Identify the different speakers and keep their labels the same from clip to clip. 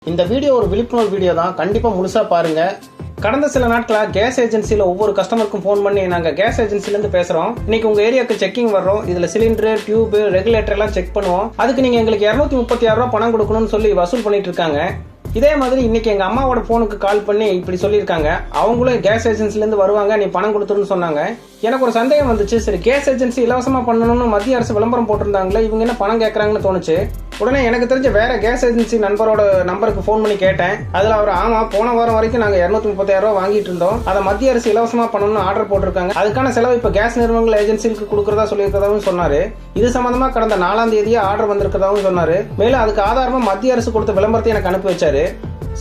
Speaker 1: இந்த வீடியோ ஒரு விழிப்புணர்வு வீடியோ தான், கண்டிப்பா முழுசா பாருங்க. கடந்த சில நாட்களா கேஸ் ஏஜென்சில ஒவ்வொரு கஸ்டமருக்கும் ஃபோன் பண்ணி நாங்க கேஸ் ஏஜென்சில இருந்து பேசுறோம், இன்னைக்கு உங்க ஏரியாக்கு செக்கிங் வர்றோம், இதுல சிலிண்டர் டியூப் ரெகுலேட்டர் எல்லாம் செக் பண்ணுவோம், அதுக்கு நீங்க எங்களுக்கு 236 ரூபாய் பணம் கொடுக்கணும்னு சொல்லி வசூல் பண்ணிட்டு இருக்காங்க. இதே மாதிரி இன்னைக்கு எங்க அம்மாவோட போனுக்கு கால் பண்ணி இப்படி சொல்லியிருக்காங்க. அவங்களும் கேஸ் ஏஜென்சில இருந்து வருவாங்க, நீ பணம் கொடுத்துருன்னு சொன்னாங்க. எனக்கு ஒரு சந்தேகம் வந்துச்சு, சரி கேஸ் ஏஜென்சி இலவசமா பண்ணணும்னு மத்திய அரசு விளம்பரம் போட்டிருந்தாங்களே, இவங்க என்ன பணம் கேட்கறாங்கன்னு தோணுச்சு. உடனே எனக்கு தெரிஞ்ச வேற கேஸ் ஏஜென்சி நண்பரோட நம்பருக்கு ஃபோன் பண்ணி கேட்டேன். அதுல அவர் ஆமா, போன வாரம் வரைக்கும் நாங்க 236 ரூபாய் வாங்கிட்டு இருந்தோம், அதை மத்திய அரசு இலவசமா பண்ணணும்னு ஆர்டர் போட்டிருக்காங்க, அதுக்கான செலவு இப்ப கேஸ் நிறுவனங்கள் ஏஜென்சிக்கு கொடுக்கறதா சொல்லியிருக்கதாவும் சொன்னாரு. இது சம்பந்தமா கடந்த 4ஆம் தேதியே ஆர்டர் வந்திருக்கதாவும் சொன்னாரு. மேலும் அதுக்கு ஆதாரமா மத்திய அரசு கொடுத்த விளம்பரத்தை எனக்கு அனுப்பி வச்சாரு.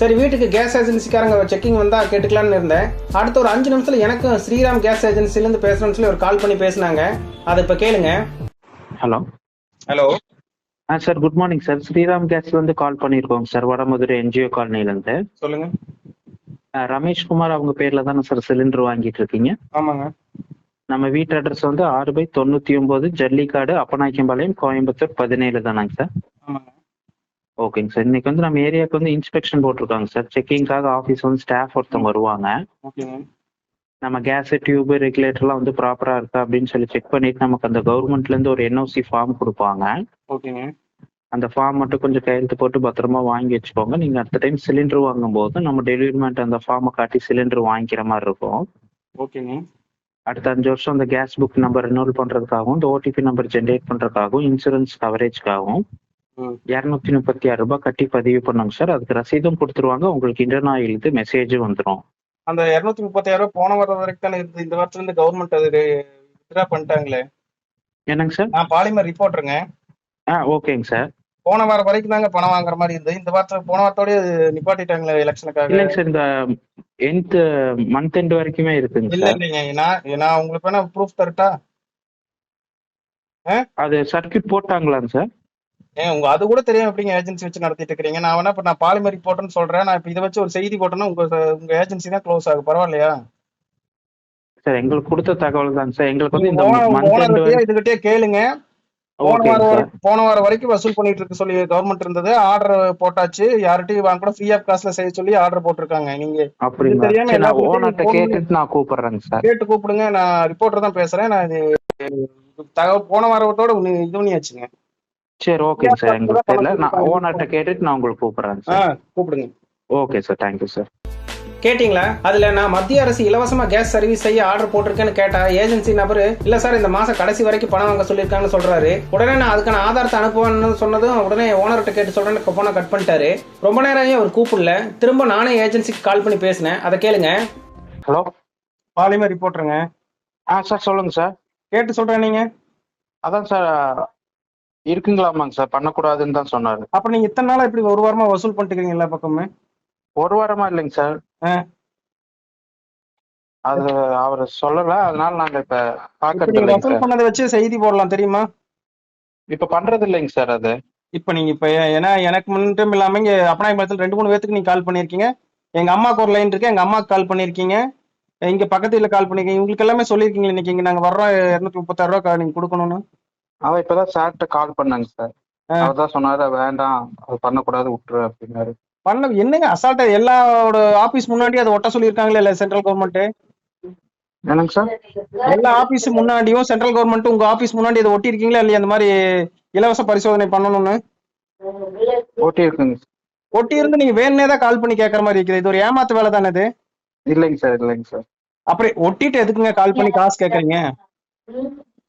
Speaker 1: சரி, வீட்டுக்கு கேஸ் ஏஜென்சிக்காரங்க செக்கிங் வந்தா கேட்டுக்கலான்னு இருந்தேன். அடுத்த ஒரு 5 நிமிஷத்துல எனக்கு ஸ்ரீராம் கேஸ் ஏஜென்சில இருந்து பேசுறேன்னு சொல்லி ஒரு கால் பண்ணி பேசினாங்க. அதை இப்ப கேளுங்க.
Speaker 2: Hello
Speaker 1: hello
Speaker 2: sir, good morning sir. Sriram கேஸ்ல இருந்து கால் பண்ணியிருக்கோங்க சார், வடமதுரை என்ஜிஓ காலனில இருந்து.
Speaker 1: சொல்லுங்க.
Speaker 2: ரமேஷ் குமார் அவங்க பேர்ல தானே சார் சிலிண்டர் வாங்கிட்டு இருக்கீங்க?
Speaker 1: ஆமாங்க.
Speaker 2: நம்ம வீட்டு அட்ரஸ் வந்து 6/99 ஜல்லிக்காடு, அப்பநாயக்கம்பாளையம், கோயம்புத்தூர் 17 தானாங்க சார்?
Speaker 1: ஆமாங்க.
Speaker 2: ஓகேங்க சார். இன்னைக்கு வந்து நம்ம ஏரியாவுக்கு வந்து இன்ஸ்பெக்ஷன் போட்டிருக்காங்க சார். செக்கிங்காக ஆஃபீஸ் வந்து ஸ்டாஃப் ஒருத்தவங்க வருவாங்க.
Speaker 1: ஓகேங்க.
Speaker 2: நம்ம கேஸ் டியூப் ரெகுலேட்டர்லாம் வந்து ப்ராப்பரா இருக்கா அப்படின்னு சொல்லி செக் பண்ணிட்டு நமக்கு அந்த கவர்மெண்ட்ல இருந்து ஒரு என்ஓசி ஃபார்ம் கொடுப்பாங்க.
Speaker 1: ஓகேங்க.
Speaker 2: அந்த ஃபார்ம் மட்டும் கொஞ்சம் கையெழுத்து போட்டு பத்திரமா வாங்கி வச்சுக்கோங்க. நீங்க அடுத்த டைம் சிலிண்டர் வாங்கும் போது நம்ம டெலிவரிமெண்ட் அந்த ஃபார்மை காட்டி சிலிண்டர் வாங்கிக்கிற மாதிரி இருக்கும்.
Speaker 1: ஓகேங்க.
Speaker 2: அடுத்த 5 வருஷம் அந்த கேஸ் புக் நம்பர் ரினோல் பண்றதுக்காகவும், இந்த ஓடிபி நம்பர் ஜென்ரேட் பண்றதுக்காகவும், இன்சூரன்ஸ் கவரேஜ்க்காகவும் 236 ரூபாய் கட்டி பதிவு பண்ணுங்க சார். அதுக்கு ரசீதும் கொடுத்துருவாங்க, உங்களுக்கு இன்டர்னல் எழுது மெசேஜும் வந்துடும்.
Speaker 1: அந்த 236 ரூபாய் போன வாரம் வரைக்கும் தானே இருந்து, இந்த வாரத்துல இருந்து கவர்மெண்ட் அது வித்ட்ரா பண்ணிட்டாங்களே.
Speaker 2: என்னங்க சார்?
Speaker 1: நான் பாலிமர் ரிப்போர்ட்டருங்க.
Speaker 2: ஓகேங்க சார்.
Speaker 1: போன வாரம் வரைக்கும் தாங்க பணம் வாங்குற மாதிரி இருந்தது, இந்த வாரத்துல போன வாரத்தோடய நிப்பாட்டிட்டாங்களே எலெக்ஷனுக்காக.
Speaker 2: இல்லைங்க சார், இந்த எண்ட் மந்த் எண்ட் வரைக்குமே இருக்குங்க
Speaker 1: இல்ல
Speaker 2: சார்.
Speaker 1: இல்லைங்க, நான் உங்களுக்கு வேணா ப்ரூஃப் தரட்டா?
Speaker 2: அது சர்க்கியூட் போட்டாங்களாங்க சார்?
Speaker 1: உங்க அது கூட தெரியாம எப்படிங்க ஏஜென்சி வச்சு நடத்திட்டு இருக்கீங்க? நான் வேணா இப்ப நான் பாலிமர் ரிப்போர்ட்னு சொல்றேன், நான் இப்ப இதை வச்சு ஒரு செய்தி போட்டேன்னா உங்க ஏஜென்சி தான் க்ளோஸ் ஆகும், பரவாயில்லையா?
Speaker 2: சார், எங்களுக்கு கொடுத்த தகவல் தாங்க சார். எங்களுக்கு வந்து இந்த
Speaker 1: இதுகிட்டே கேளுங்க. போன வாரம் வரைக்கும் வசூல் பண்ணிட்டு இருக்கு சொல்லி கவர்மெண்ட் இருந்தது, ஆர்டர் போட்டாச்சு, யார்கிட்டயும் வாங்க கூட ஃப்ரீ ஆஃப் காஸ்ட்ல செய்ய சொல்லி ஆர்டர் போட்டிருக்காங்க. நீங்க தெரியாம கேட்டு கூப்பிடுங்க, நான் ரிப்போர்ட்டர் தான் பேசுறேன். நான் இது தகவல் போன வாரத்தோட இது பண்ணியாச்சுங்க.
Speaker 2: சரி, ஓகே சார். எங்களுக்கு தெரியல, நான் ஓனர்ட்ட கேட்டுட்டு நான் உங்களுக்கு கூப்பிடுறேன் சார்.
Speaker 1: கூப்பிடுங்க.
Speaker 2: Okay sir, thank you sir.
Speaker 1: கேட்டீங்களா? அதுல நான் மத்திய அரசு இலவசமா கேஸ் சர்வீஸ் செய்ய ஆர்டர் போட்டிருக்கேன்னு கேட்டா ஏஜென்சி நபரு இல்ல சார், இந்த மாசம் கடைசி வரைக்கும் பணம் வாங்க சொல்லியிருக்காங்கன்னு சொல்றாரு. உடனே நான் அதுக்கான ஆதாரத்தை அனுப்புவேன்னு சொன்னதும் உடனே ஓனர்கிட்ட கேட்டு சொல்றேன்னு போனை கட் பண்ணிட்டாரு. ரொம்ப நேரம் அவர் கூப்பிடல, திரும்ப நானே ஏஜென்சிக்கு கால் பண்ணி பேசினேன். அதை கேளுங்க.
Speaker 2: ஹலோ,
Speaker 1: பாலிமர் ரிப்போர்ட்டருங்க.
Speaker 2: சார் சொல்லுங்க சார்.
Speaker 1: கேட்டு சொல்றேன். நீங்க
Speaker 2: அதான் சார் இருக்குங்களாமாங்க சார், பண்ணக்கூடாதுன்னு தான் சொன்னாரு.
Speaker 1: அப்ப நீங்க இத்தனை நாளா இப்படி ஒரு வாரமா வசூல் பண்ணிட்டு இருக்கீங்க எல்லா பக்கமே?
Speaker 2: ஒரு வாரமா இல்லைங்க சார், அது அவர் சொல்லல, அதனால நாங்க இப்ப பாக்குறது
Speaker 1: வசூல் பண்ணதை வச்சு செய்தி போடலாம், தெரியுமா?
Speaker 2: இப்ப பண்றது இல்லைங்க சார். அது
Speaker 1: இப்ப நீங்க இப்ப ஏன்னா எனக்கு மட்டும் இல்லாம இங்க அப்பநாயக்கம்பாளையத்துல 2-3 பேத்துக்கு நீங்க கால் பண்ணிருக்கீங்க. எங்க அம்மாக்கு ஒரு லைன் இருக்கு, எங்க அம்மாக்கு கால் பண்ணிருக்கீங்க, இங்க பக்கத்துல கால் பண்ணிருக்கீங்க. உங்களுக்கு எல்லாமே சொல்லிருக்கீங்க இன்னைக்கு இங்க நாங்க வர்றோம் 236 ரூபாய் நீங்க கொடுக்கணும்னு.
Speaker 2: அவன் இப்பதான் சார்கிட்ட கால் பண்ணாங்க சார். அவர்தான் சொன்னாரு வேண்டாம், அது பண்ணக்கூடாது, விட்டுரு அப்படின்னாரு.
Speaker 1: என்னங்க அசால்ட்டா எல்லாரோட ஆபீஸ் முன்னாடி அதை ஒட்ட சொல்லியிருக்காங்களே இல்ல சென்ட்ரல் கவர்மெண்ட்?
Speaker 2: என்னங்க சார்?
Speaker 1: எல்லா ஆபீஸ் முன்னாடியும் சென்ட்ரல் கவர்மெண்ட் உங்க ஆபீஸ் முன்னாடி அதை ஒட்டி இருக்கீங்களா இல்லையா? அந்த மாதிரி இலவச பரிசோதனை பண்ணணும்னு
Speaker 2: ஒட்டி இருக்குங்க.
Speaker 1: ஒட்டி இருந்து நீங்க வேணுனே தான் கால் பண்ணி கேட்கற மாதிரி இருக்குது. இது ஒரு ஏமாத்து வேலை தானே இது?
Speaker 2: இல்லைங்க சார், இல்லைங்க சார்.
Speaker 1: அப்படி ஒட்டிட்டு எதுக்குங்க கால் பண்ணி காசு கேட்கறீங்க?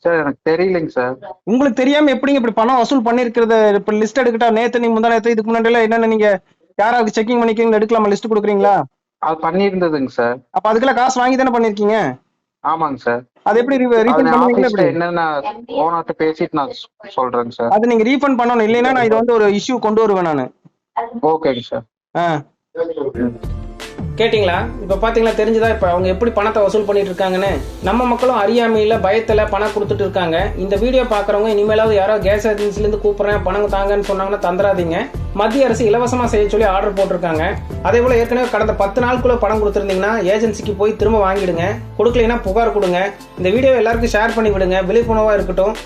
Speaker 2: சார் எனக்கு தெரியலைங்க சார். உங்களுக்கு
Speaker 1: தெரியாம எப்படிங்க இப்படி பணம் வசூல் பண்ணிருக்கிறது? இப்ப லிஸ்ட் எடுக்கிட்டா நேத்து நீங்க முந்தா நேத்து இதுக்கு முன்னாடி எல்லாம் என்னென்ன நீங்க யாராவது செக்கிங் பண்ணிக்கீங்க எடுக்கலாமா? லிஸ்ட் கொடுக்குறீங்களா?
Speaker 2: அது பண்ணியிருந்ததுங்க சார்.
Speaker 1: அப்ப அதுக்கெல்லாம் காசு வாங்கி தானே பண்ணிருக்கீங்க?
Speaker 2: ஆமாங்க சார்.
Speaker 1: அது எப்படி ரீஃபண்ட் பண்ணுவீங்க?
Speaker 2: என்னென்ன ஓனர்ட்ட பேசிட்டு நான் சொல்றேங்க சார்.
Speaker 1: அது நீங்க ரீஃபண்ட் பண்ணணும், இல்லைன்னா நான் இது வந்து ஒரு இஷ்யூ கொண்டு வருவேன் நானு.
Speaker 2: ஓகேங்க சார்.
Speaker 1: கேட்டிங்களா? இப்போ பார்த்தீங்களா, தெரிஞ்சுதா இப்போ அவங்க எப்படி பணத்தை வசூல் பண்ணிட்டு இருக்காங்கன்னு? நம்ம மக்களும் அறியாமையில் பயத்தில் பணம் கொடுத்துட்டு இருக்காங்க. இந்த வீடியோ பார்க்குறவங்க இனிமேலாவது யாராவது கேஸ் ஏஜென்சிலேருந்து கூப்பிட்றேன் பணம் தாங்கன்னு சொன்னாங்கன்னா தந்துடாதீங்க. மத்திய அரசு இலவசமாக செய்ய சொல்லி ஆர்டர் போட்டிருக்காங்க. அதே போல் ஏற்கனவே கடந்த 10 நாளுக்குள்ள பணம் கொடுத்துருந்தீங்கன்னா ஏஜென்சிக்கு போய் திரும்ப வாங்கிடுங்க. கொடுக்கலைன்னா புகார் கொடுங்க. இந்த வீடியோ எல்லாருக்கும் ஷேர் பண்ணி விடுங்க, விழிப்புணர்வாக இருக்கட்டும்.